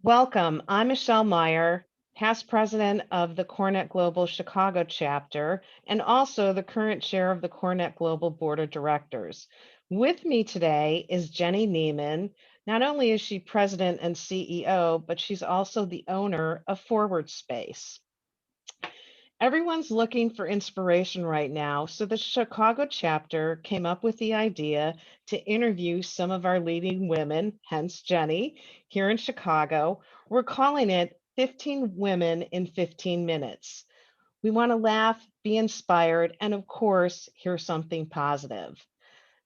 Welcome. I'm Michelle Meyer, past president of the Cornet Global Chicago chapter, and also the current chair of the Cornet Global Board of Directors. With me today is Jenny Niemann. Not only is she president and CEO, but she's also the owner of Forward Space. Everyone's looking for inspiration right now, so the Chicago chapter came up with the idea to interview some of our leading women, hence Jenny, here in Chicago. We're calling it 15 Women in 15 Minutes. We want to laugh, be inspired, and of course, hear something positive.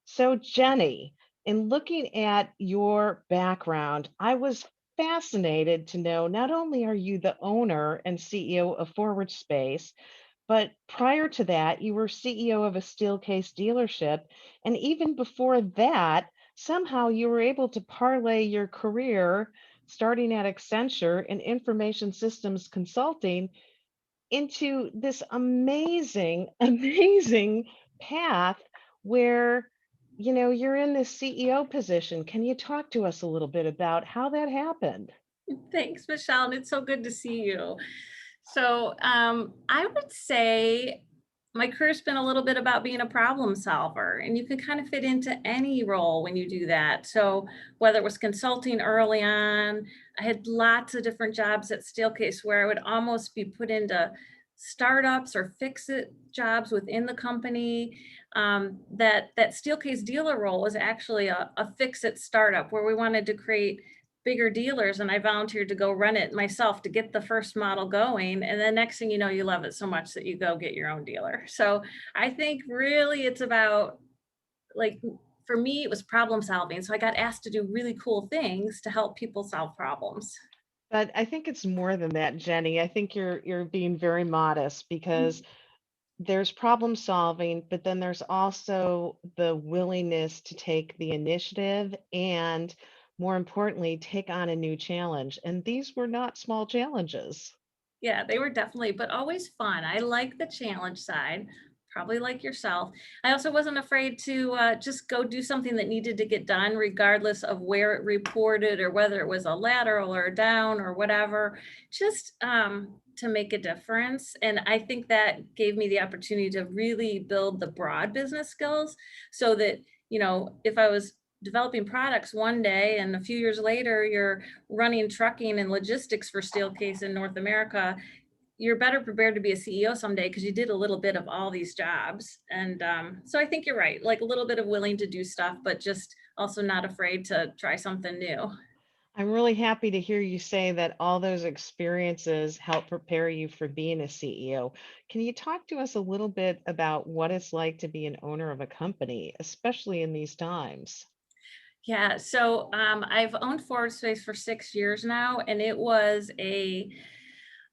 So, Jenny, in looking at your background, I was fascinated to know not only are you the owner and CEO of Forward Space, but prior to that, you were CEO of a Steelcase dealership. And even before that, somehow you were able to parlay your career starting at Accenture in information systems consulting into this amazing, amazing path where you're in this CEO position. Can you talk to us a little bit about how that happened? Thanks, Michelle, and it's so good to see you. I would say my career's been a little bit about being a problem solver, and you can kind of fit into any role when you do that. So, whether it was consulting early on, I had lots of different jobs at Steelcase where I would almost be put into startups or fix it jobs within the company. That Steelcase dealer role was actually a fix it startup where we wanted to create bigger dealers, and I volunteered to go run it myself to get the first model going. And then next thing you know, you love it so much that you go get your own dealer. So I think really it's about, like, for me, it was problem solving. So I got asked to do really cool things to help people solve problems. But I think it's more than that, Jenny. I think you're being very modest because there's problem solving, but then there's also the willingness to take the initiative and, more importantly, take on a new challenge. And these were not small challenges. Yeah, they were definitely, but always fun. I like the challenge side, probably like yourself. I also wasn't afraid to just go do something that needed to get done, regardless of where it reported or whether it was a lateral or a down or whatever, just to make a difference. And I think that gave me the opportunity to really build the broad business skills so that, if I was developing products one day and a few years later you're running trucking and logistics for Steelcase in North America, you're better prepared to be a CEO someday because you did a little bit of all these jobs. And so I think you're right, like a little bit of willing to do stuff, but just also not afraid to try something new. I'm really happy to hear you say that all those experiences help prepare you for being a CEO. Can you talk to us a little bit about what it's like to be an owner of a company, especially in these times? Yeah, I've owned Forward Space for 6 years now, and it's a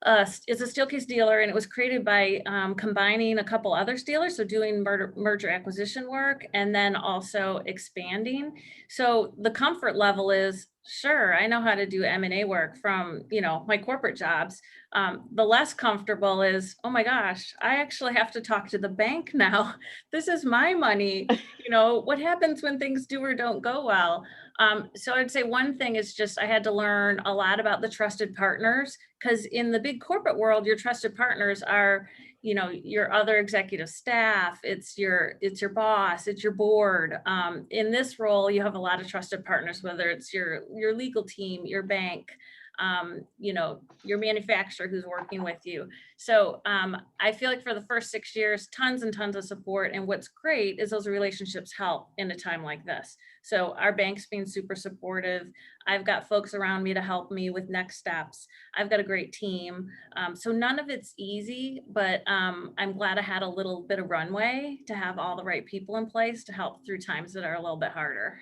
Steelcase dealer, and it was created by combining a couple other dealers, so doing merger acquisition work, and then also expanding. So the comfort level is, sure, I know how to do M&A work from my corporate jobs. The less comfortable is, oh my gosh, I actually have to talk to the bank now. This is my money. What happens when things do or don't go well? So I'd say one thing is just I had to learn a lot about the trusted partners, because in the big corporate world, your trusted partners are, your other executive staff, it's your boss, it's your board. In this role, you have a lot of trusted partners, whether it's your legal team, your bank, your manufacturer who's working with you. So I feel like for the first 6 years, tons and tons of support. And what's great is those relationships help in a time like this. So our bank's been super supportive. I've got folks around me to help me with next steps. I've got a great team. So none of it's easy, but I'm glad I had a little bit of runway to have all the right people in place to help through times that are a little bit harder.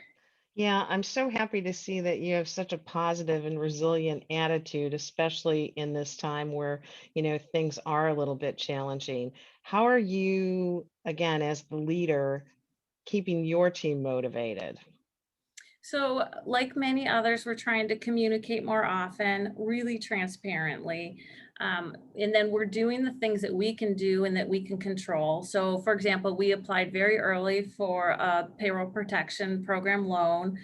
Yeah, I'm so happy to see that you have such a positive and resilient attitude, especially in this time where, things are a little bit challenging. How are you, again, as the leader, keeping your team motivated? So, like many others, we're trying to communicate more often, really transparently. And then we're doing the things that we can do and that we can control. So, for example, we applied very early for a payroll protection program loan,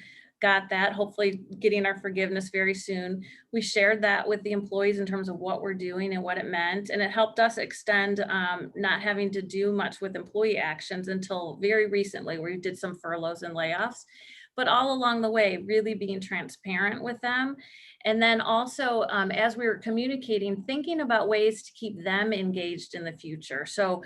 got that, hopefully getting our forgiveness very soon. We shared that with the employees in terms of what we're doing and what it meant. And it helped us extend not having to do much with employee actions until very recently, where we did some furloughs and layoffs. But all along the way, really being transparent with them. And then also, as we were communicating, thinking about ways to keep them engaged in the future. So,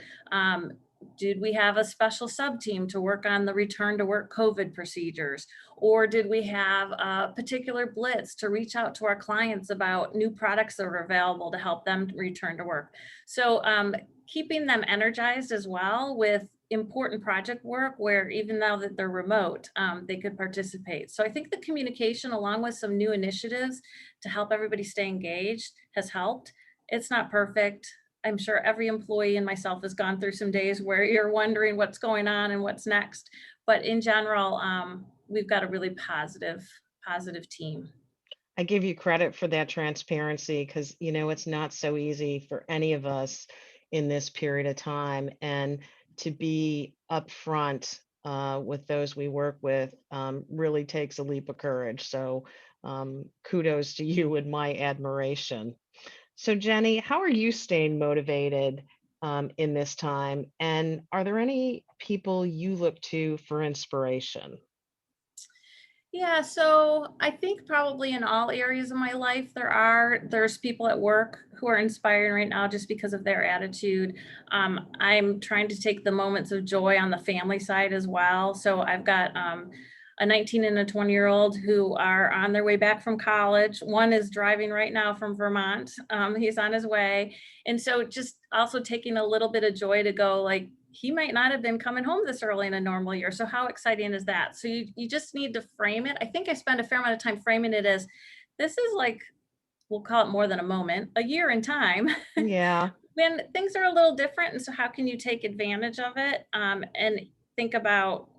did we have a special sub team to work on the return to work COVID procedures? Or did we have a particular blitz to reach out to our clients about new products that are available to help them return to work? So keeping them energized as well with important project work where even though that they're remote, they could participate. So I think the communication along with some new initiatives to help everybody stay engaged has helped. It's not perfect. I'm sure every employee and myself has gone through some days where you're wondering what's going on and what's next. But in general, we've got a really positive team. I give you credit for that transparency because, it's not so easy for any of us in this period of time. And to be upfront with those we work with really takes a leap of courage. So kudos to you and my admiration. So, Jenny, how are you staying motivated in this time? And are there any people you look to for inspiration? Yeah, so I think probably in all areas of my life there's people at work who are inspiring right now just because of their attitude. I'm trying to take the moments of joy on the family side as well. So I've got a 19 and a 20-year-old who are on their way back from college. One is driving right now from Vermont. He's on his way. And so just also taking a little bit of joy to go like, he might not have been coming home this early in a normal year. So how exciting is that? So you just need to frame it. I think I spend a fair amount of time framing it as this is like, we'll call it more than a moment, a year in time Yeah. when things are a little different. And so how can you take advantage of it and think about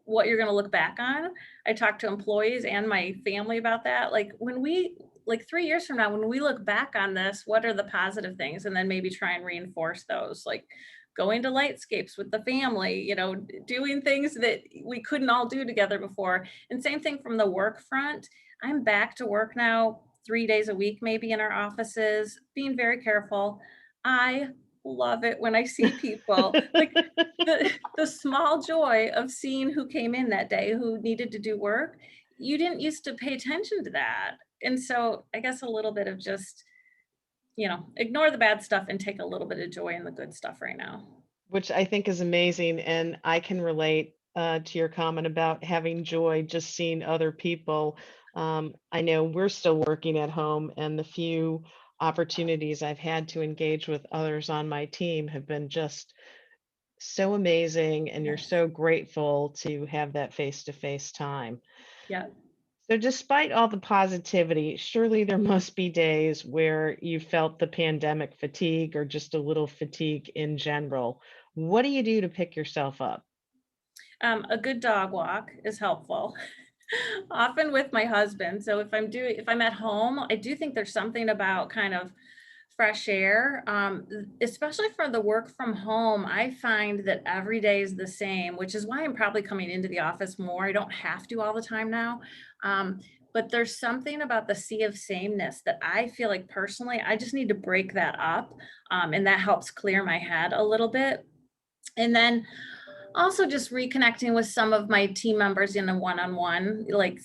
what you're going to look back on? I talk to employees and my family about that. Like when we, like 3 years from now, when we look back on this, what are the positive things? And then maybe try and reinforce those, like going to lightscapes with the family, doing things that we couldn't all do together before. And same thing from the work front. I'm back to work now 3 days a week, maybe in our offices, being very careful. I love it when I see people like the small joy of seeing who came in that day who needed to do work. You didn't used to pay attention to that. And so I guess a little bit of just, ignore the bad stuff and take a little bit of joy in the good stuff right now. Which I think is amazing. And I can relate to your comment about having joy just seeing other people. I know we're still working at home, and the few opportunities I've had to engage with others on my team have been just so amazing. And you're Yes. so grateful to have that face to face time. Yeah. So, despite all the positivity, surely there must be days where you felt the pandemic fatigue or just a little fatigue in general. What do you do to pick yourself up? A good dog walk is helpful. Often with my husband. So if I'm at home, I do think there's something about kind of fresh air, especially for the work from home. I find that every day is the same, which is why I'm probably coming into the office more. I don't have to all the time now. Um, but there's something about the sea of sameness that I feel like personally, I just need to break that up. And that helps clear my head a little bit. And then also just reconnecting with some of my team members in a one-on-one, like,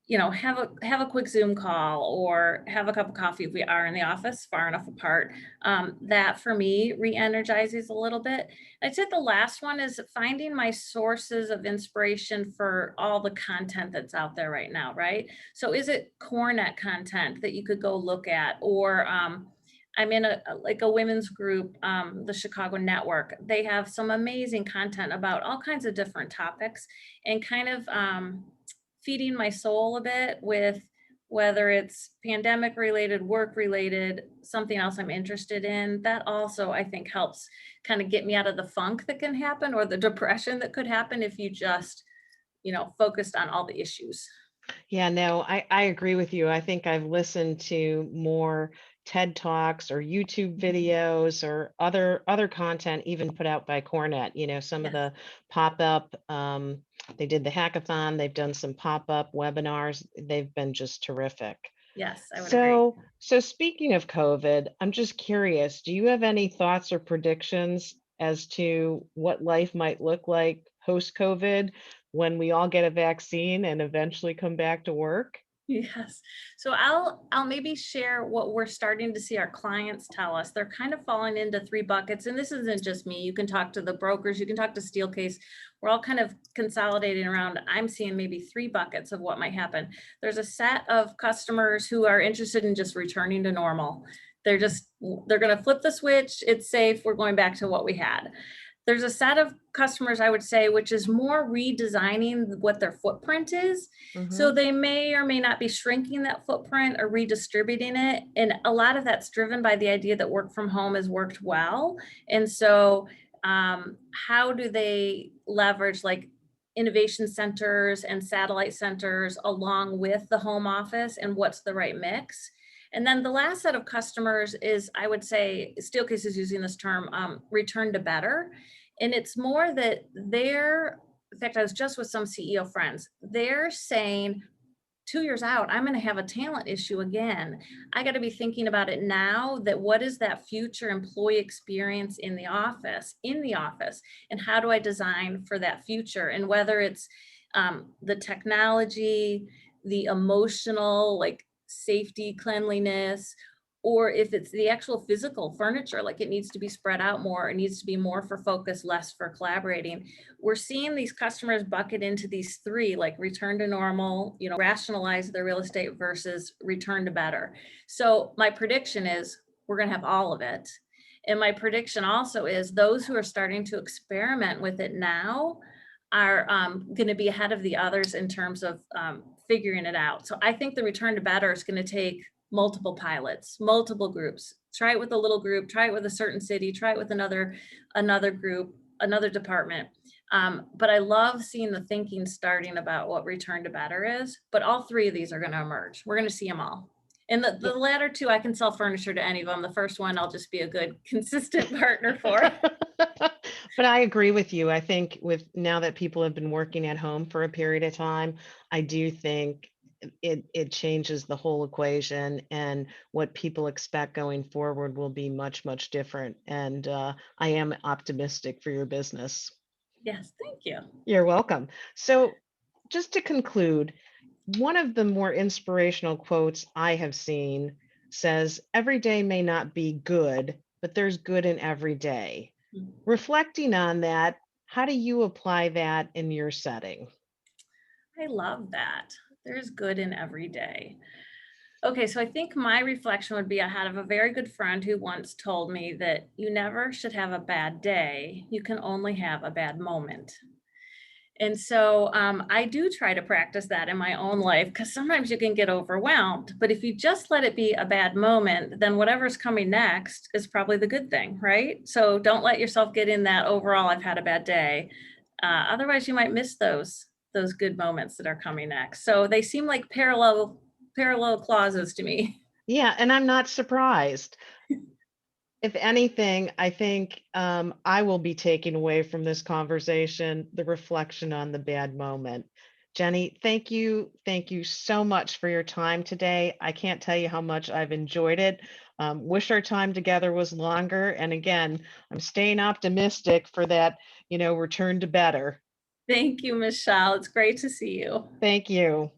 have a quick Zoom call or have a cup of coffee if we are in the office far enough apart. That for me re-energizes a little bit. I'd say the last one is finding my sources of inspiration for all the content that's out there right now, right? So is it Cornet content that you could go look at, or I'm in like a women's group, the Chicago Network. They have some amazing content about all kinds of different topics, and kind of feeding my soul a bit with whether it's pandemic related, work related, something else I'm interested in. That also I think helps kind of get me out of the funk that can happen or the depression that could happen if you just, focused on all the issues. Yeah, no, I agree with you. I think I've listened to more TED Talks or YouTube Mhm. videos or other content even put out by Cornet. Some of Yes, the pop-up, they did the hackathon, they've done some pop-up webinars. They've been just terrific. yes, I would agree. So speaking of COVID, I'm just curious, do you have any thoughts or predictions as to what life might look like post-COVID when we all get a vaccine and eventually come back to work? Yes. So I'll maybe share what we're starting to see our clients tell us. They're kind of falling into three buckets. And this isn't just me. You can talk to the brokers, you can talk to Steelcase. We're all kind of consolidating around. I'm seeing maybe three buckets of what might happen. There's a set of customers who are interested in just returning to normal. They're going to flip the switch. It's safe. We're going back to what we had. There's a set of customers, I would say, which is more redesigning what their footprint is. So Mhm. they may or may not be shrinking that footprint or redistributing it. And a lot of that's driven by the idea that work from home has worked well. And so, how do they leverage like innovation centers and satellite centers along with the home office, and what's the right mix? And then the last set of customers is, I would say, Steelcase is using this term, return to better. And it's more that in fact, I was just with some CEO friends. They're saying 2 years out, I'm going to have a talent issue again. I got to be thinking about it now, that what is that future employee experience in the office, and how do I design for that future? And whether it's the technology, the emotional, like safety, cleanliness, or if it's the actual physical furniture, like it needs to be spread out more, it needs to be more for focus, less for collaborating. We're seeing these customers bucket into these three, like return to normal, rationalize their real estate versus return to better. So my prediction is we're going to have all of it. And my prediction also is those who are starting to experiment with it now are going to be ahead of the others in terms of figuring it out. So I think the return to better is going to take multiple pilots, multiple groups. Try it with a little group, try it with a certain city, try it with another group, another department. But I love seeing the thinking starting about what return to better is. But all three of these are going to emerge. We're going to see them all. And the latter two, I can sell furniture to any of them. The first one, I'll just be a good, consistent partner for. But I agree with you. I think with now that people have been working at home for a period of time, I do think it changes the whole equation, and what people expect going forward will be much, much different. And I am optimistic for your business. Yes, thank you. You're welcome. So, just to conclude, one of the more inspirational quotes I have seen says, "Every day may not be good, but there's good in every day." Reflecting on that, how do you apply that in your setting? I love that. There's good in every day. Okay, so I think my reflection would be I had a very good friend who once told me that you never should have a bad day. You can only have a bad moment. And so I do try to practice that in my own life, because sometimes you can get overwhelmed. But if you just let it be a bad moment, then whatever's coming next is probably the good thing, right? So don't let yourself get in that overall, I've had a bad day. Otherwise, you might miss those good moments that are coming next. So they seem like parallel clauses to me. Yeah, and I'm not surprised. If anything, I think I will be taking away from this conversation the reflection on the bad moment. Jenny, thank you. Thank you so much for your time today. I can't tell you how much I've enjoyed it. Wish our time together was longer. And again, I'm staying optimistic for that, return to better. Thank you, Michelle. It's great to see you. Thank you.